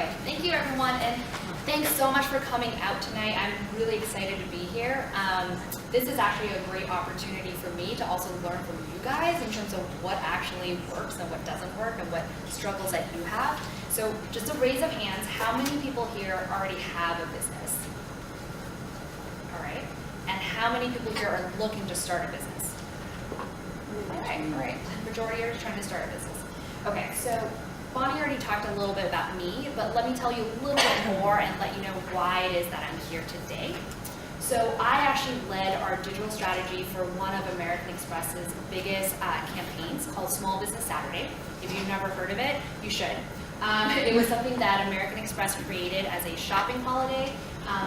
Thank you, everyone, and thanks so much for coming out tonight. I'm really excited to be here. This is actually a great opportunity for me to also learn from you guys in terms of what actually works and what doesn't work and what struggles that you have. So just a raise of hands, how many people here already have a business? All right. And how many people here are looking to start a business? All right. Majority are trying to start a business. Okay, so Bonnie already talked a little bit about me, but let me tell you a little bit more and let you know why it is that I'm here today. So I actually led our digital strategy for one of American Express's biggest campaigns called Small Business Saturday. If you've never heard of it, you should. It was something that American Express created as a shopping holiday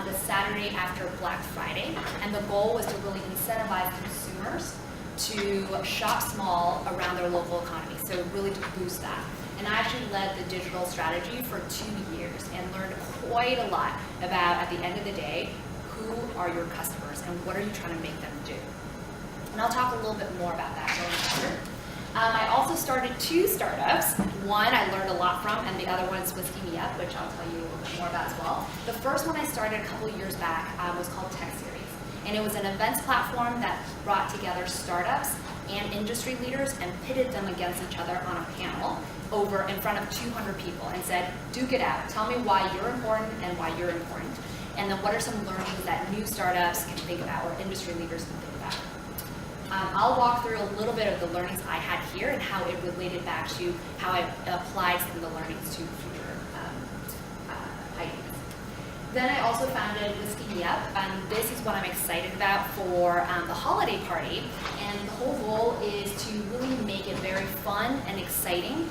the Saturday after Black Friday, and the goal was to really incentivize consumers to shop small around their local economy, so really to boost that. And I actually led the digital strategy for 2 years and learned quite a lot about, at the end of the day, who are your customers and what are you trying to make them do. And I'll talk a little bit more about that going forward. I also started 2 startups. One I learned a lot from, and the other one is Whiskey Me Up, which I'll tell you a little bit more about as well. The first one I started a couple years back was called Tech Series. And it was an events platform that brought together startups and industry leaders and pitted them against each other on a panel over in front of 200 people and said, duke it out. Tell me why you're important and why you're important. And then what are some learnings that new startups can think about or industry leaders can think about. I'll walk through a little bit of the learnings I had here and how it related back to how I applied some of the learnings to future ideas. Then I also founded Whiskey Me Up. This is what I'm excited about for the holiday party. And the whole goal is to really make it very fun and exciting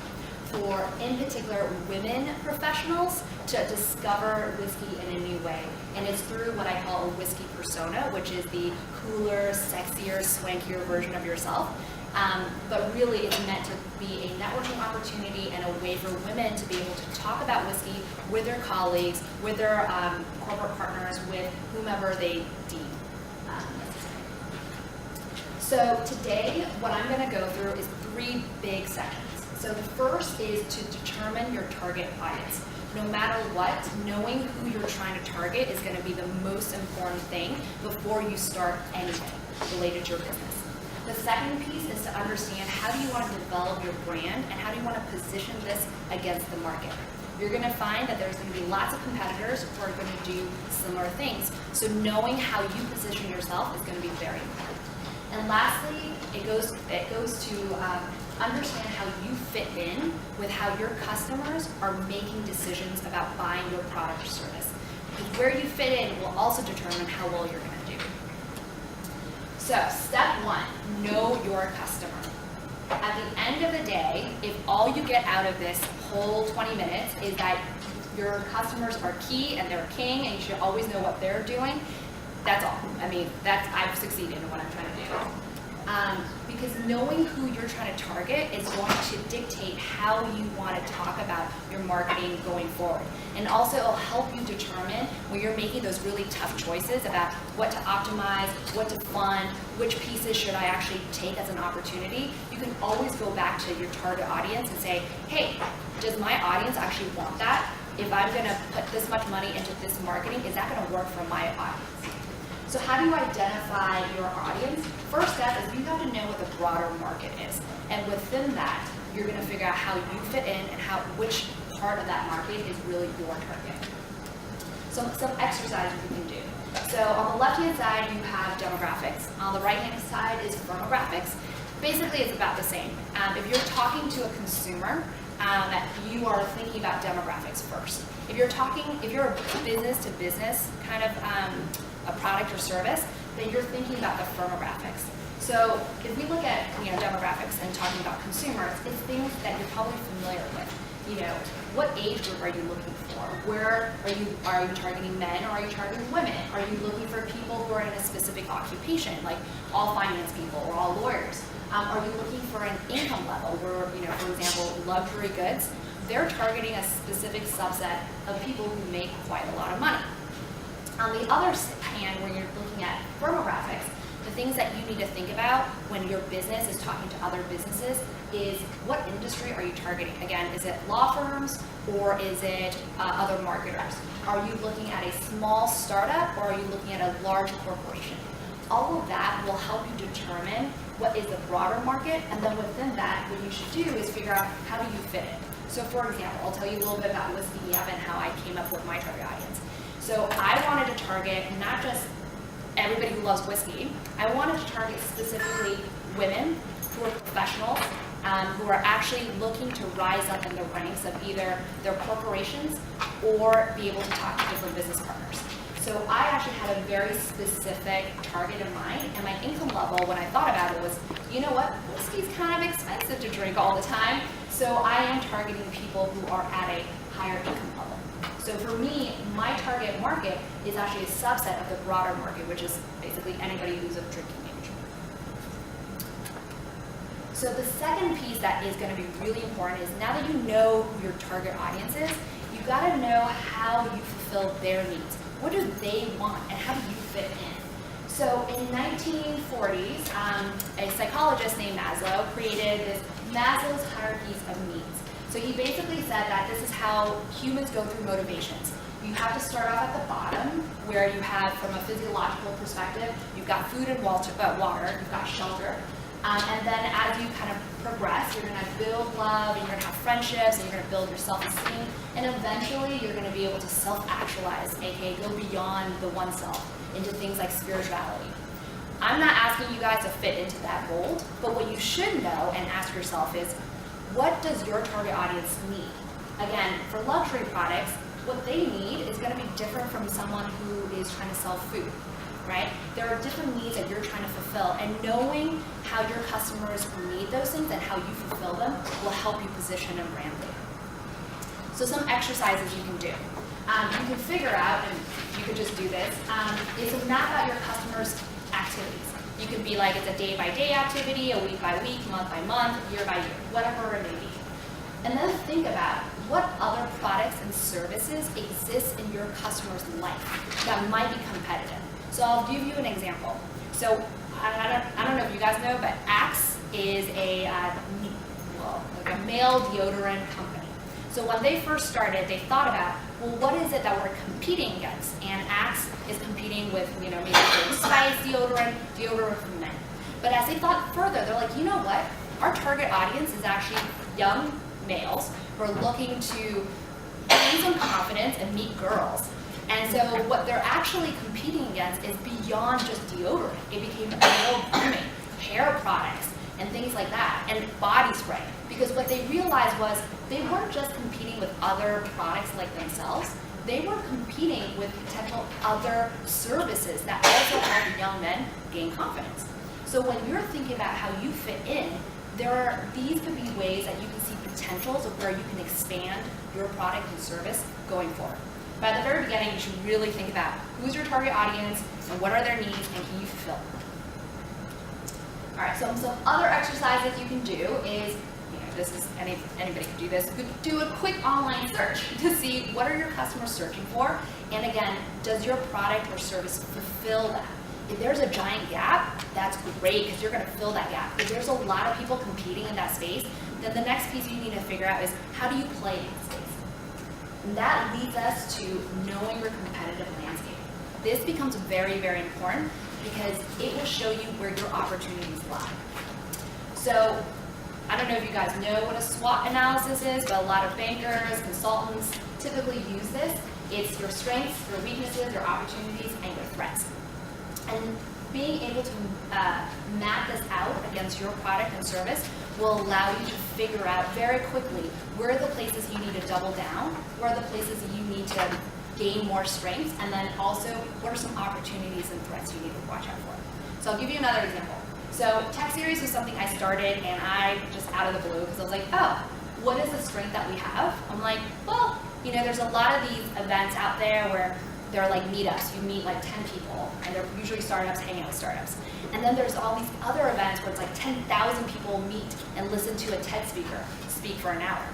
for, in particular, women professionals to discover whiskey in a new way. And it's through what I call a whiskey persona, which is the cooler, sexier, swankier version of yourself. But really it's meant to be a networking opportunity and a way for women to be able to talk about whiskey with their colleagues, with their corporate partners, with whomever they deem necessary. So today, what I'm going to go through is 3 big sections. So the first is to determine your target audience. No matter what, knowing who you're trying to target is going to be the most important thing before you start anything related to your business. The second piece is to understand how do you want to develop your brand and how do you want to position this against the market. You're going to find that there's going to be lots of competitors who are going to do similar things. So knowing how you position yourself is going to be very important. And lastly, it goes to understand how you fit in with how your customers are making decisions about buying your product or service. Because where you fit in will also determine how well you're going to do. So step 1, know your customer. At the end of the day, if all you get out of this whole 20 minutes is that your customers are key and they're king and you should always know what they're doing, that's all. I mean, I've succeeded in what I'm trying to do. Because knowing who you're trying to target is going to dictate how you want to talk about your marketing going forward. And also it'll help you determine when you're making those really tough choices about what to optimize, what to fund, which pieces should I actually take as an opportunity. You can always go back to your target audience and say, hey, does my audience actually want that? If I'm going to put this much money into this marketing, is that going to work for my audience? So how do you identify your audience? First step is you have to know what the broader market is. And within that, you're going to figure out how you fit in and which part of that market is really your target. So some exercises you can do. So on the left-hand side, you have demographics. On the right-hand side is firmographics. Basically, it's about the same. If you're talking to a consumer, you are thinking about demographics first. If you're a business-to-business kind of a product or service, then you're thinking about the firmographics. So if we look at demographics and talking about consumers, it's things that you're probably familiar with. What age group are you looking for? Where are you targeting men or are you targeting women? Are you looking for people who are in a specific occupation, like all finance people or all lawyers? Are you looking for an income level where, for example, luxury goods, they're targeting a specific subset of people who make quite a lot of money. On the other hand, when you're looking at firmographics, the things that you need to think about when your business is talking to other businesses, is what industry are you targeting? Again, is it law firms or is it other marketers? Are you looking at a small startup or are you looking at a large corporation? All of that will help you determine what is the broader market, and then within that, what you should do is figure out how do you fit it. So for example, I'll tell you a little bit about Whiskey AWIB and how I came up with my target audience. So I wanted to target not just everybody who loves whiskey. I wanted to target specifically women who are professionals, who are actually looking to rise up in the ranks of either their corporations or be able to talk to different business partners. So I actually had a very specific target in mind, and my income level, when I thought about it, was, you know what, whiskey's kind of expensive to drink all the time, so I am targeting people who are at a higher income level. So for me, my target market is actually a subset of the broader market, which is basically anybody who's of drinking age. So the second piece that is going to be really important is, now that you know who your target audience is, you've got to know how you fulfill their needs. What do they want, and how do you fit in? So in 1940s, a psychologist named Maslow created this Maslow's hierarchies of needs. So he basically said that this is how humans go through motivations. You have to start off at the bottom, where you have, from a physiological perspective, you've got food and water, you've got shelter. And then as you kind of progress, you're going to build love, and you're going to have friendships, and you're going to build your self-esteem, and eventually you're going to be able to self-actualize, aka go beyond the oneself into things like spirituality. I'm not asking you guys to fit into that mold, but what you should know and ask yourself is, what does your target audience need? Again, for luxury products, what they need is going to be different from someone who is trying to sell food. Right? There are different needs that you're trying to fulfill, and knowing how your customers need those things and how you fulfill them will help you position and brand later. So some exercises you can do. You can figure out, and you could just do this, is to map out your customers' activities. You could be like, it's a day-by-day activity, a week-by-week, month-by-month, year-by-year, whatever it may be. And then think about what other products and services exist in your customer's life that might be competitive. So I'll give you an example. So I don't know if you guys know, but Axe is a male deodorant company. So when they first started, they thought about, well, what is it that we're competing against? And Axe is competing with, maybe Spice deodorant for men. But as they thought further, they're like, you know what? Our target audience is actually young males who are looking to gain some confidence and meet girls. And so what they're actually competing against is beyond just deodorant. It became male grooming, hair products, and things like that, and body spray. Because what they realized was they weren't just competing with other products like themselves, they were competing with potential other services that also help young men gain confidence. So when you're thinking about how you fit in, these could be ways that you can see potentials of where you can expand your product and service going forward. But at the very beginning, you should really think about who's your target audience and what are their needs and can you fulfill them. All right, so some other exercises you can do is, this is anybody can do this. You could do a quick online search to see what are your customers searching for, and again, does your product or service fulfill that? If there's a giant gap, that's great because you're going to fill that gap. If there's a lot of people competing in that space, then the next piece you need to figure out is how do you play in that space? And that leads us to knowing your competitive landscape. This becomes very, very important because it will show you where your opportunities lie. So I don't know if you guys know what a SWOT analysis is, but a lot of bankers, consultants typically use this. It's your strengths, your weaknesses, your opportunities, and your threats. And being able to map this out against your product and service will allow you to figure out very quickly where are the places you need to double down, where are the places that you need to gain more strengths, and then also what are some opportunities and threats you need to watch out for. So I'll give you another example. So Tech Series was something I started and I just out of the blue because I was like, oh, what is the strength that we have? I'm like, well, there's a lot of these events out there where they're like meetups. You meet like 10 people, and they're usually startups hanging out with startups. And then there's all these other events where it's like 10,000 people meet and listen to a TED speaker speak for an hour.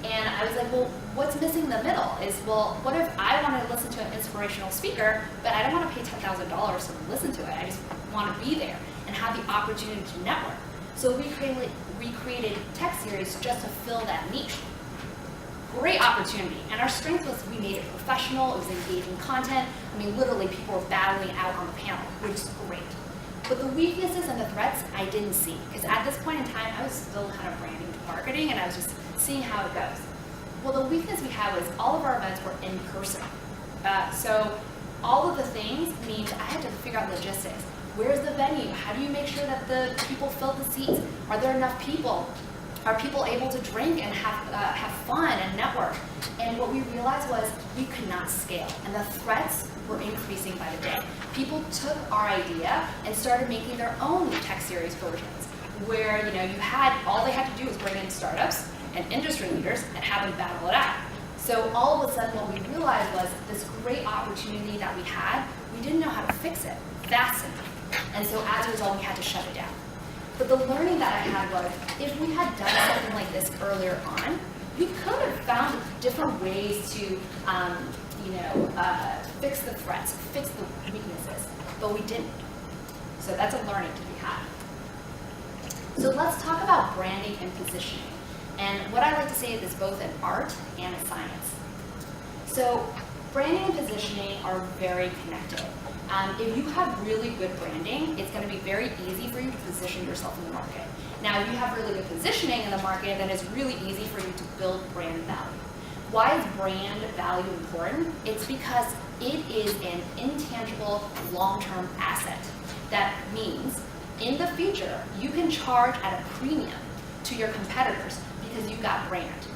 And I was like, well, what's missing in the middle is, well, what if I want to listen to an inspirational speaker, but I don't want to pay $10,000 to listen to it. I just want to be there and have the opportunity to network. So we recreated tech series just to fill that niche. Great opportunity, and our strength was we made it professional, it was engaging content. I mean, literally people were battling out on the panel, which is great. But the weaknesses and the threats I didn't see, because at this point in time, I was still kind of branding to marketing, and I was just seeing how it goes. Well, the weakness we had was all of our events were in person. So all of the things means I had to figure out logistics. Where's the venue? How do you make sure that the people fill the seats? Are there enough people? Are people able to drink and have fun and network? And what we realized was we could not scale, and the threats were increasing by the day. People took our idea and started making their own tech series versions, where you had all they had to do was bring in startups and industry leaders and have them battle it out. So all of a sudden, what we realized was this great opportunity that we had, we didn't know how to fix it fast enough, and so as a result, we had to shut it down. But the learning that I had was, if we had done something like this earlier on, we could have found different ways to, fix the threats, fix the weaknesses, but we didn't. So that's a learning to be had. So let's talk about branding and positioning. And what I like to say is it's both an art and a science. So branding and positioning are very connected. If you have really good branding, it's going to be very easy for you to position yourself in the market. Now, if you have really good positioning in the market, then it's really easy for you to build brand value. Why is brand value important? It's because it is an intangible long-term asset. That means in the future, you can charge at a premium to your competitors because you've got brand,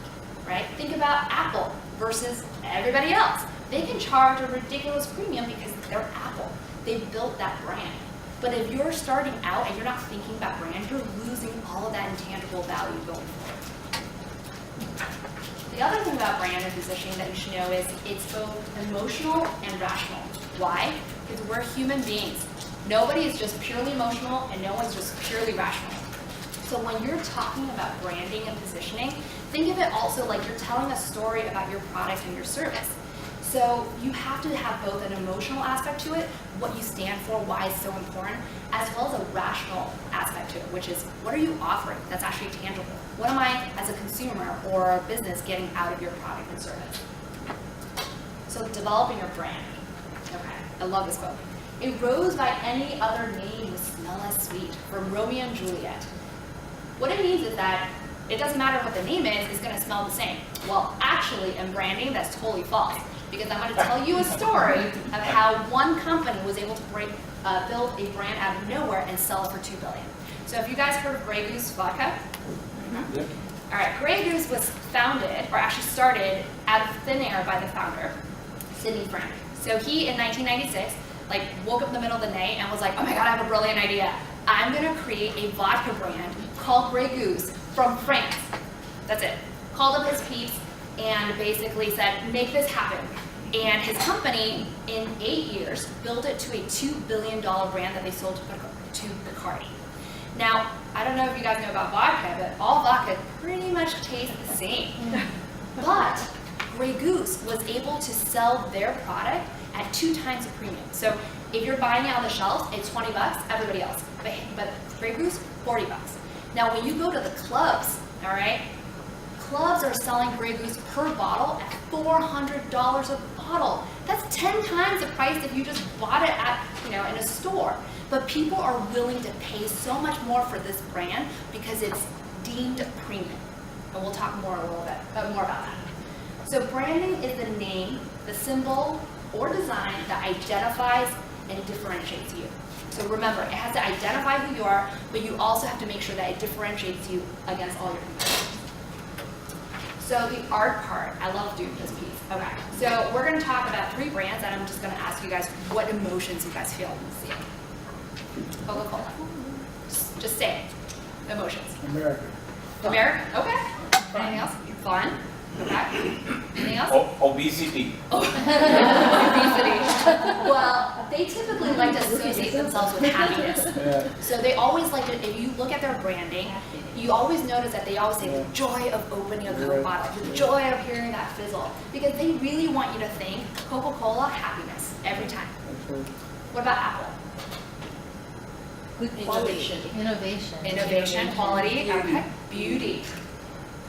right? Think about Apple versus everybody else. They can charge a ridiculous premium because they're Apple. They built that brand. But if you're starting out and you're not thinking about brand, you're losing all of that intangible value going forward. The other thing about brand and positioning that you should know is it's both emotional and rational. Why? Because we're human beings. Nobody is just purely emotional and no one's just purely rational. So when you're talking about branding and positioning, think of it also like you're telling a story about your product and your service. So you have to have both an emotional aspect to it, what you stand for, why it's so important, as well as a rational aspect to it, which is what are you offering that's actually tangible? What am I, as a consumer or a business, getting out of your product and service? So developing your brand. Okay, I love this quote. A rose by any other name would smell as sweet, from Romeo and Juliet. What it means is that it doesn't matter what the name is, it's going to smell the same. Well, actually, in branding, that's totally false. Because I'm going to tell you a story of how one company was able to build a brand out of nowhere and sell it for $2 billion. So have you guys heard of Grey Goose vodka? Mm-hmm. Yeah. All right, Grey Goose was founded, or actually started, out of thin air by the founder, Sidney Frank. So he, in 1996, woke up in the middle of the night and was like, oh my God, I have a brilliant idea. I'm going to create a vodka brand called Grey Goose from France. That's it. Called up his peeps and basically said, make this happen. And his company, in 8 years, built it to a $2 billion brand that they sold to Bacardi. Now, I don't know if you guys know about vodka, but all vodka pretty much tastes the same. But Grey Goose was able to sell their product at 2 times the premium. So if you're buying it on the shelves, it's $20, everybody else. But Grey Goose, $40. Now, when you go to the clubs, all right, clubs are selling Grey Goose per bottle at $400 a bottle. That's 10 times the price if you just bought it at, in a store. But people are willing to pay so much more for this brand because it's deemed premium. And we'll talk more about that. So branding is the name, the symbol, or design that identifies and differentiates you. So remember, it has to identify who you are, but you also have to make sure that it differentiates you against all your competitors. So the art part, I love doing this piece. Okay, so we're going to talk about 3 brands, and I'm just going to ask you guys what emotions you guys feel when you see it. Coca-Cola. Just say it. Emotions. American. American. Okay. Anything else? Fun. Okay. Anything else? Obesity. Obesity. Well, they typically like to associate themselves with happiness. Yeah. So they always like to, if you look at their branding, you always notice that they always say the joy of opening a Coke bottle, the joy of hearing that fizzle, because they really want you to think Coca-Cola, happiness, every time. What about Apple? Good quality. Innovation, quality, beauty. okay. Beauty.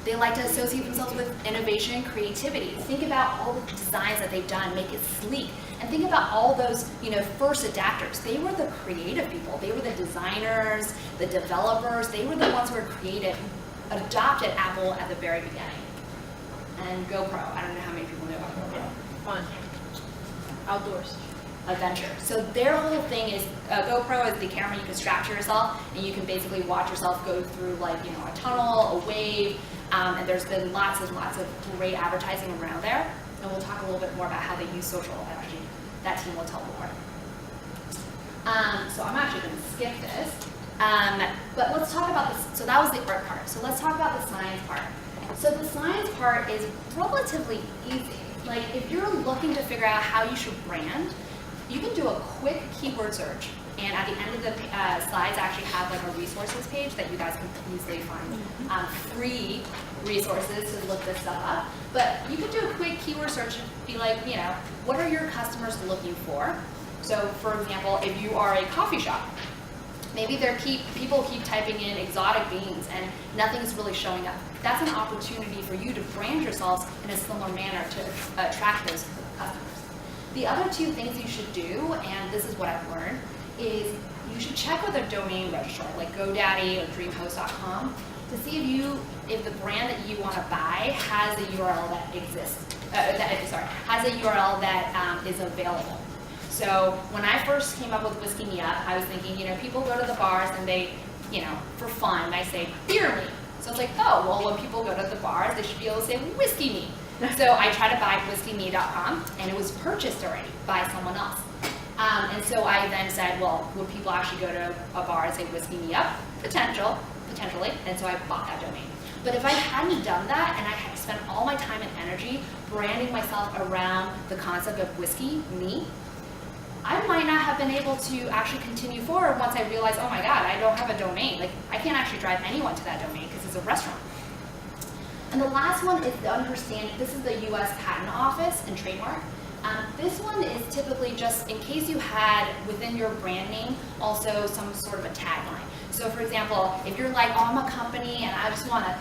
They like to associate themselves with innovation and creativity. Think about all the designs that they've done, make it sleek. And think about all those, first adapters. They were the creative people. They were the designers, the developers. They were the ones who were creative, who adopted Apple at the very beginning. And GoPro. I don't know how many people know about GoPro. Fun. Outdoors. Adventure. So their whole thing is, GoPro is the camera you can strap to yourself, and you can basically watch yourself go through a tunnel, a wave, and there's been lots and lots of great advertising around there. And we'll talk a little bit more about how they use social. Actually, that team will tell more. So I'm actually going to skip this. But let's talk about this. So that was the art part. So let's talk about the science part. So the science part is relatively easy. Like if you're looking to figure out how you should brand, you can do a quick keyword search. And at the end of the slides, I actually have a resources page that you guys can easily find free resources to look this stuff up. But you can do a quick keyword search and be like, what are your customers looking for? So for example, if you are a coffee shop, maybe people keep typing in exotic beans and nothing's really showing up. That's an opportunity for you to brand yourselves in a similar manner to attract those customers. The other two things you should do, and this is what I've learned, is you should check with a domain registrar like GoDaddy or DreamHost.com to see if the brand that you want to buy has a URL that exists, has a URL that is available. So when I first came up with Whiskey Me Up, I was thinking, people go to the bars and they, for fun, I say beer me. So I was like, oh, well, when people go to the bars, they should be able to say whiskey me. So I tried to buy whiskyme.com, and it was purchased already by someone else. And so I then said, well, would people actually go to a bar and say whiskey me up? Potentially. And so I bought that domain. But if I hadn't done that, and I had spent all my time and energy branding myself around the concept of whiskey me, I might not have been able to actually continue forward once I realized, oh my God, I don't have a domain. I can't actually drive anyone to that domain because it's a restaurant. And the last one is to understand, this is the US Patent Office and Trademark. This one is typically just in case you had within your brand name also some sort of a tagline. So for example, if you're like, oh, I'm a company and I just want to,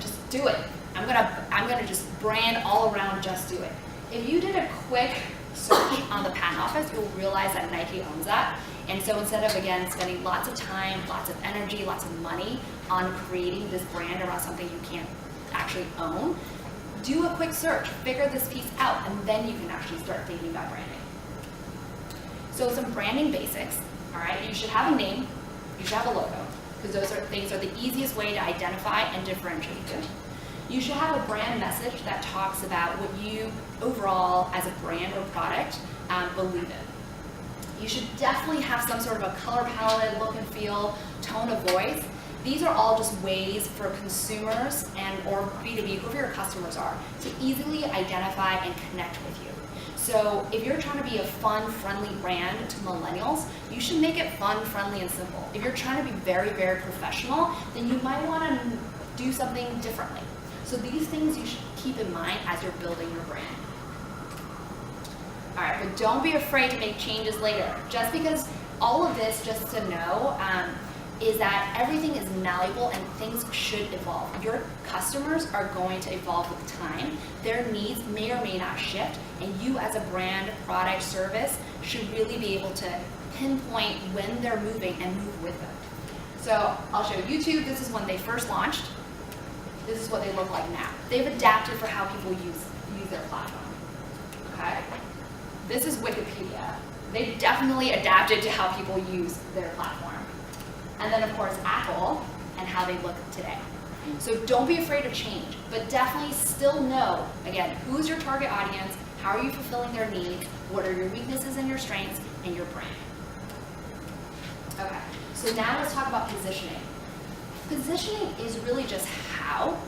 just do it. I'm gonna just brand all around just do it. If you did a quick search on the patent office, you'll realize that Nike owns that. And so instead of, again, spending lots of time, lots of energy, lots of money on creating this brand around something you can't actually own, do a quick search, figure this piece out, and then you can actually start thinking about branding. So some branding basics, all right? You should have a name, you should have a logo, because those things are the easiest way to identify and differentiate you. You should have a brand message that talks about what you overall as a brand or product believe in. You should definitely have some sort of a color palette, look and feel, tone of voice. These are all just ways for consumers or B2B, whoever your customers are, to easily identify and connect with you. So if you're trying to be a fun, friendly brand to millennials, you should make it fun, friendly, and simple. If you're trying to be very, very professional, then you might want to do something differently. So these things you should keep in mind as you're building your brand. All right, but don't be afraid to make changes later. Just because all of this, just to know, is that everything is malleable and things should evolve. Your customers are going to evolve with time. Their needs may or may not shift, and you as a brand, product, service should really be able to pinpoint when they're moving and move with them. So I'll show YouTube. This is when they first launched. This is what they look like now. They've adapted for how people use their platform. Okay? This is Wikipedia. They've definitely adapted to how people use their platform. And then of course Apple and how they look today. So don't be afraid of change, but definitely still know, again, who's your target audience, how are you fulfilling their needs, what are your weaknesses and your strengths, and your brand. Okay, so now let's talk about positioning. Positioning is really just how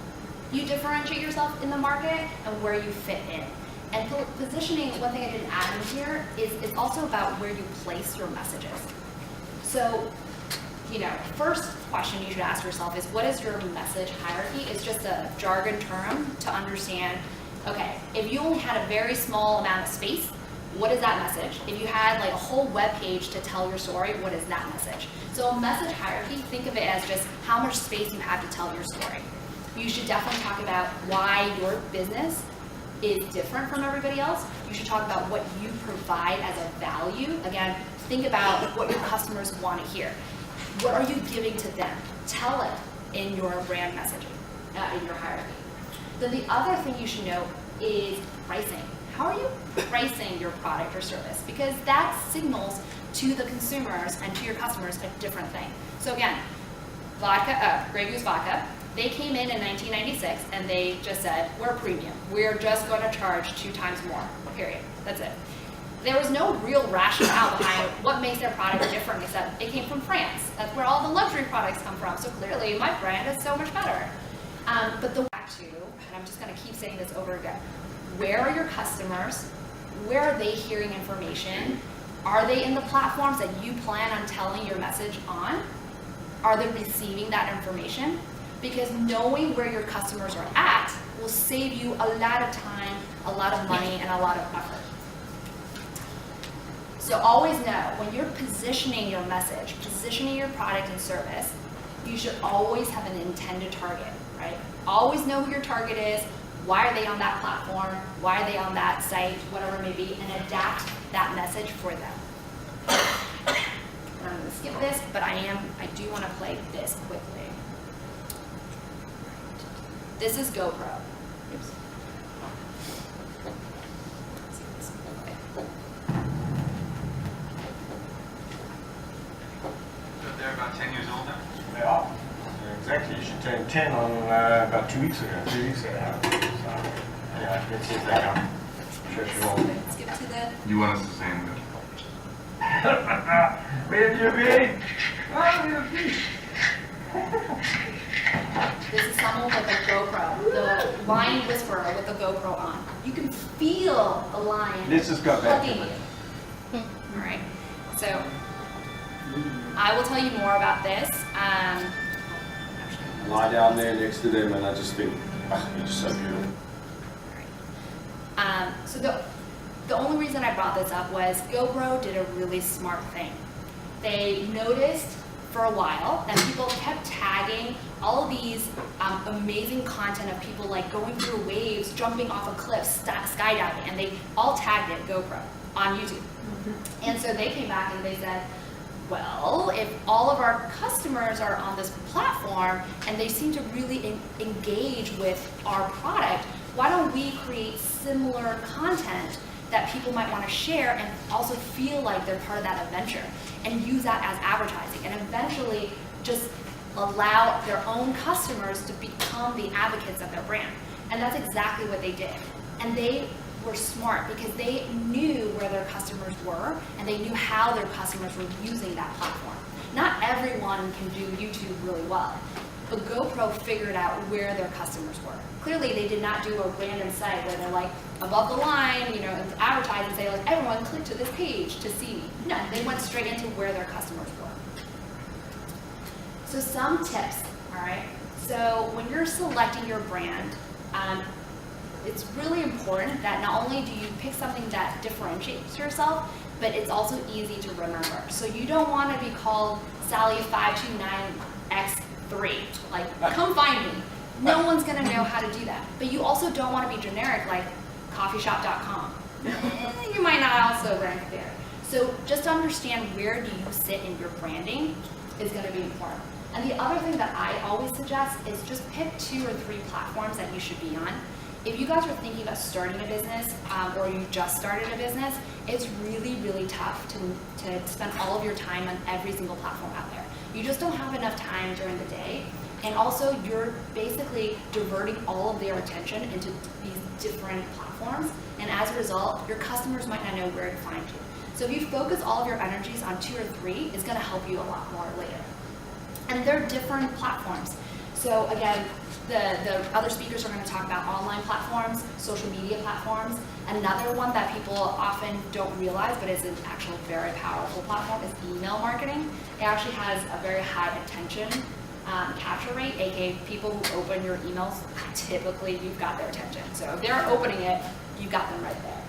you differentiate yourself in the market and where you fit in. And positioning, one thing I didn't add in here, is it's also about where you place your messages. So, first question you should ask yourself is, what is your message hierarchy? It's just a jargon term to understand, okay, if you only had a very small amount of space, what is that message? If you had like a whole web page to tell your story, what is that message? So a message hierarchy, think of it as just how much space you have to tell your story. You should definitely talk about why your business is different from everybody else. You should talk about what you provide as a value. Again, think about what your customers want to hear. What are you giving to them? Tell it in your brand messaging, in your hierarchy. Then the other thing you should know is pricing. How are you pricing your product or service? Because that signals to the consumers and to your customers a different thing. So again, Grey Goose Vodka, they came in 1996 and they just said, we're premium. We're just going to charge 2 times more, period. That's it. There was no real rationale behind what makes their product different except it came from France. That's where all the luxury products come from. So clearly my brand is so much better. But the back to, and I'm just going to keep saying this over again, where are your customers? Where are they hearing information? Are they in the platforms that you plan on telling your message on? Are they receiving that information? Because knowing where your customers are at will save you a lot of time, a lot of money, and a lot of effort. So always know, when you're positioning your message, positioning your product and service, you should always have an intended target, right? Always know who your target is, why are they on that platform, why are they on that site, whatever it may be, and adapt that message for them. And I'm gonna skip this, but I do wanna play this quickly. This is GoPro. Oops. They're about 10 years older. They are. Exactly. She turned 10 on about 2 weeks ago, 3 weeks ago. So, yeah, let's see if they come. I'm sure she will. Skip to the. You want us to say in Where you been? Oh, This is someone with a GoPro, the lion whisperer with the GoPro on. You can feel the lion Let's just go back to hugging it. you. All right. So I will tell you more about this. Lie down there next to them and I just think, you're just so beautiful. So the only reason I brought this up was GoPro did a really smart thing. They noticed for a while that people kept tagging all of these amazing content of people like going through waves, jumping off a cliff, skydiving, and they all tagged it GoPro on YouTube. And so they came back and they said, well, if all of our customers are on this platform and they seem to really engage with our product, why don't we create similar content that people might want to share and also feel like they're part of that adventure and use that as advertising and eventually just allow their own customers to become the advocates of their brand. And that's exactly what they did. And they were smart because they knew where their customers were and they knew how their customers were using that platform. Not everyone can do YouTube really well, but GoPro figured out where their customers were. Clearly, they did not do a random site where they're like above the line, and advertise and say like, everyone click to this page to see me. No, they went straight into where their customers were. So some tips, all right? So when you're selecting your brand, it's really important that not only do you pick something that differentiates yourself, but it's also easy to remember. So you don't want to be called Sally529X3. Like, come find me. No one's going to know how to do that. But you also don't want to be generic like coffeeshop.com. You might not also rank there. So just understand where do you sit in your branding is going to be important. And the other thing that I always suggest is just pick 2 or 3 platforms that you should be on. If you guys are thinking about starting a business or you just started a business, it's really, really tough to spend all of your time on every single platform out there. You just don't have enough time during the day. And also, you're basically diverting all of their attention into these different platforms. And as a result, your customers might not know where to find you. So if you focus all of your energies on 2 or 3, it's going to help you a lot more later. And they're different platforms. So again, the other speakers are going to talk about online platforms, social media platforms. Another one that people often don't realize, but is an actual very powerful platform, is email marketing. It actually has a very high attention capture rate, aka people who open your emails, typically you've got their attention. So if they're opening it, you've got them right there.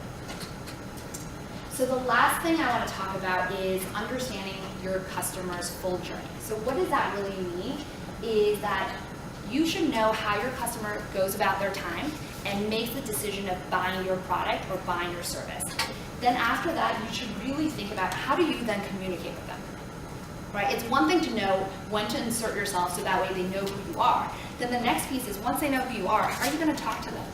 So the last thing I want to talk about is understanding your customer's full journey. So what does that really mean is that you should know how your customer goes about their time and makes the decision of buying your product or buying your service. Then after that, you should really think about how do you then communicate with them, right? It's one thing to know when to insert yourself so that way they know who you are. Then the next piece is once they know who you are you going to talk to them?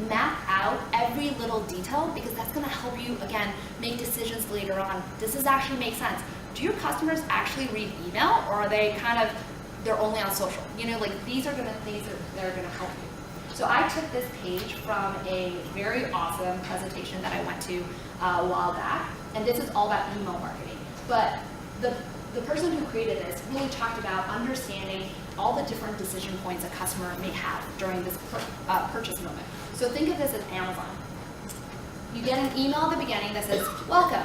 Map out every little detail because that's going to help you, again, make decisions later on. Does this actually make sense? Do your customers actually read email or are they they're only on social? You know, like these are things that are going to help you. So I took this page from a very awesome presentation that I went to a while back, and this is all about email marketing. But the person who created this really talked about understanding all the different decision points a customer may have during this purchase moment. So think of this as Amazon. You get an email at the beginning that says, welcome.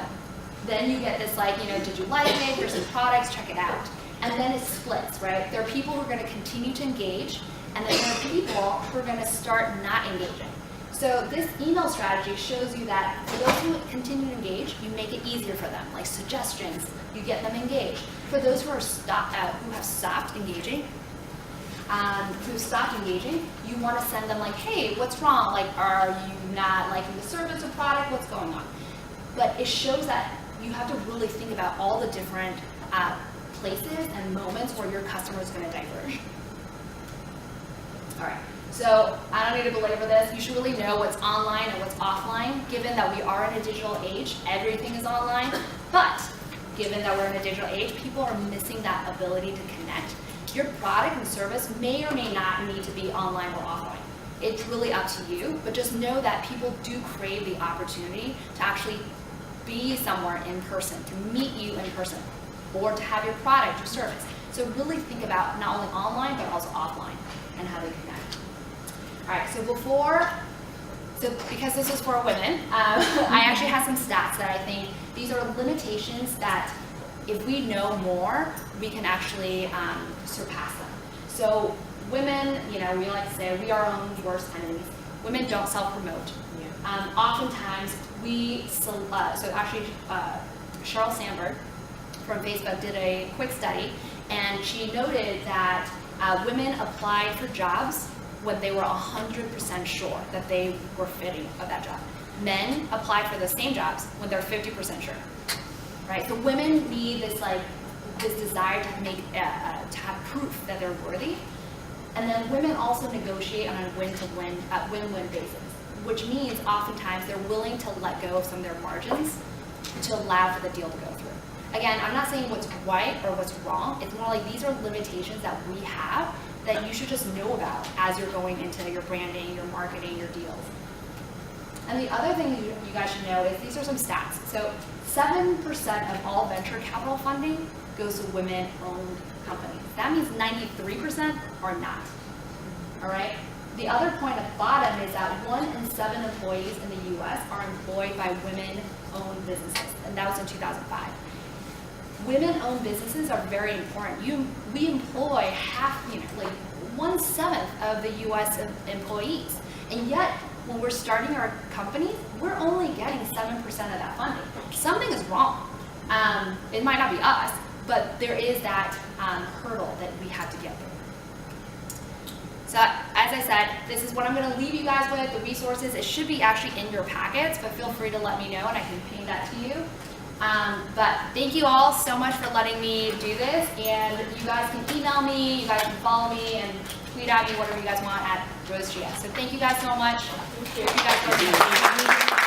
Then you get this did you like it? Here's some products, check it out. And then it splits, right? There are people who are going to continue to engage, and then there are people who are going to start not engaging. So this email strategy shows you that for those who continue to engage, you make it easier for them, like suggestions, you get them engaged. For those who have stopped engaging, you want to send them like, hey, what's wrong? Like, are you not liking the service or product? What's going on? But it shows that you have to really think about all the different places and moments where your customer is going to diverge. All right, so I don't need to belabor this. You should really know what's online and what's offline. Given that we are in a digital age, everything is online. But given that we're in a digital age, people are missing that ability to connect. Your product and service may or may not need to be online or offline. It's really up to you, but just know that people do crave the opportunity to actually be somewhere in person, to meet you in person, or to have your product or service. So really think about not only online, but also offline and how they connect. All right, so because this is for women, I actually have some stats that I think these are limitations that if we know more, we can actually surpass them. So women, we like to say we are our own worst enemies. Women don't self-promote. Yeah. Oftentimes Sheryl Sandberg from Facebook did a quick study, and she noted that women applied for jobs when they were 100% sure that they were fitting of that job. Men apply for the same jobs when they're 50% sure. Right? So women need this desire to to have proof that they're worthy, and then women also negotiate on a win-win basis, which means oftentimes they're willing to let go of some of their margins to allow for the deal to go through. Again, I'm not saying what's right or what's wrong. It's more like these are limitations that we have that you should just know about as you're going into your branding, your marketing, your deals. And the other thing you guys should know is these are some stats. So 7% of all venture capital funding goes to women-owned companies. That means 93% are not. All right? The other point at the bottom is that 1 in 7 employees in the U.S. are employed by women-owned businesses, and that was in 2005. Women-owned businesses are very important. We employ 1/7 of the U.S. employees, and yet when we're starting our company, we're only getting 7% of that funding. Something is wrong. It might not be us, but there is that hurdle that we have to get through. So as I said, this is what I'm going to leave you guys with, the resources. It should be actually in your packets, but feel free to let me know and I can ping that to you. But thank you all so much for letting me do this, and you guys can email me, you guys can follow me, and tweet at me, whatever you guys want at Rose Jia. So thank you guys so much. Thank you.